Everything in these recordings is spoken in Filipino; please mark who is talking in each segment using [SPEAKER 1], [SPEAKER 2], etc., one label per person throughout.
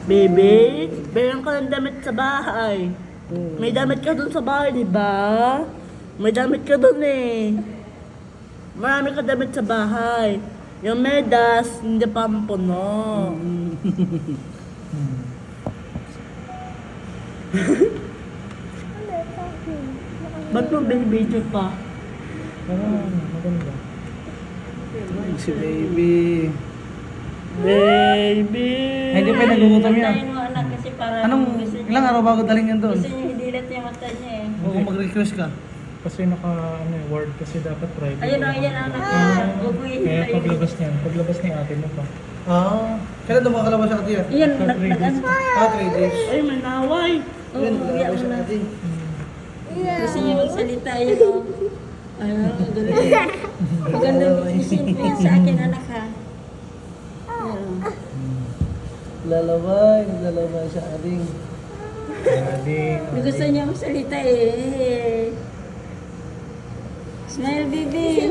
[SPEAKER 1] Baby, meron ka ng damit sa bahay. May damit ka dun sa bahay, di ba? May damit ka dun eh. Marami ka damit sa bahay. Yung medas, hindi pa puno. Ba't mo binibidyo pa?
[SPEAKER 2] Maganda. Si baby.
[SPEAKER 1] Baby!
[SPEAKER 2] Ay, hindi pa nagugutom yan.
[SPEAKER 3] Tayo mo anak kasi para
[SPEAKER 2] Anong, ilang araw bago daling yan doon?
[SPEAKER 3] Gusto niya hidilat yung mata niya eh.
[SPEAKER 2] O kung mag-request ka?
[SPEAKER 4] Kasi word kasi dapat private.
[SPEAKER 3] Ayun ang yan anak. Ubuhin
[SPEAKER 4] Kaya
[SPEAKER 3] tayo.
[SPEAKER 4] paglabas ni ate mo pa.
[SPEAKER 2] Ah. Kailan doon makakalabas sa katiya?
[SPEAKER 3] Iyan,
[SPEAKER 4] Pag 3 days.
[SPEAKER 2] 3 days.
[SPEAKER 1] Ay, manaway!
[SPEAKER 3] Oo,
[SPEAKER 2] Yun,
[SPEAKER 3] uwi
[SPEAKER 2] lalabas
[SPEAKER 3] ako
[SPEAKER 2] sa
[SPEAKER 3] na.
[SPEAKER 2] atin.
[SPEAKER 3] Gusto niya magsalita yun o. Galing. Magandang isin po yan sa akin anak ha. Ayun.
[SPEAKER 2] Naglalaway sa ating.
[SPEAKER 4] Galing.
[SPEAKER 3] Gusto niya magsalita eh. Smile baby.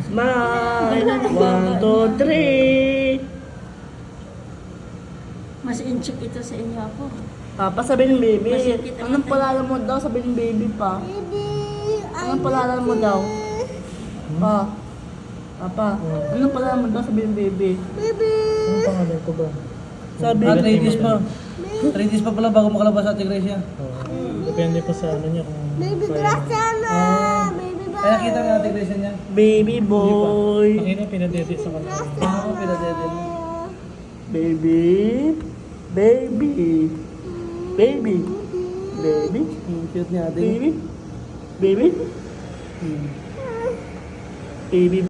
[SPEAKER 1] Smile! 1, 2, 3!
[SPEAKER 3] Mas inchik ito sa inyo ako.
[SPEAKER 1] Papa, sabi ng baby.
[SPEAKER 3] Masakit ang
[SPEAKER 1] Anong
[SPEAKER 3] mata.
[SPEAKER 1] palalan mo daw? Sabi ng baby pa. Anong palalan mo daw? Pa. Papa, anong palalan mo daw? Sabi ng baby.
[SPEAKER 4] Anong pangalan ko ba?
[SPEAKER 1] Sabi
[SPEAKER 2] 3 days pa. 3 days pa pala bago makalabas sa ating Gracia.
[SPEAKER 4] Depende pa sa ano niya kung
[SPEAKER 2] Ay, nakita mo yung ating Gracia niya?
[SPEAKER 1] baby boy.
[SPEAKER 4] Nakita pinadedit sa kanila.
[SPEAKER 2] Oo, pinadede mo.
[SPEAKER 1] Baby. Baby. Baby. Baby.
[SPEAKER 2] Ang cute niya ating.
[SPEAKER 1] Baby. Baby. Baby.